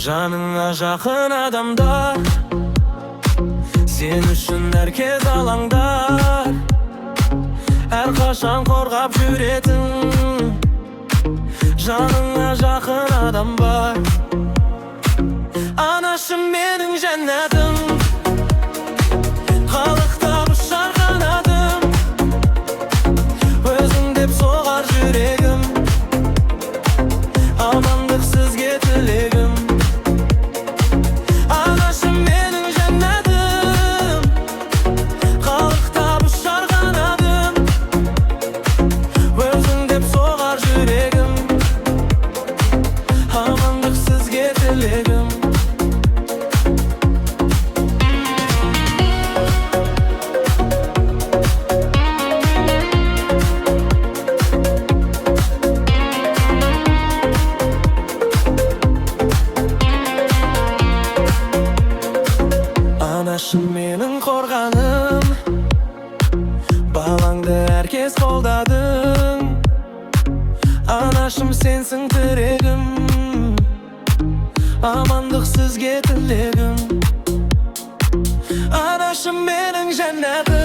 Жаныңа жақын адамдар, сен үшін әркез алаңдар, әрқашан қорғап жүретін жаныңа жақын адам бар. Анашым менің жәннатым, қалықтап ұшар қанатым, өзің деп соғар жүрегім, амандық сізге тілегім. Анашым менің жәннатым, қалықтап ұшар қанатым, өзің деп соғар жүрегім, амандық сізге тілегім. Анашым менің қорғаным, балаңды әркез қолдадың. Анашым сенсің тірегім, амандық сізге тілегім. Анашым менің жәннатым.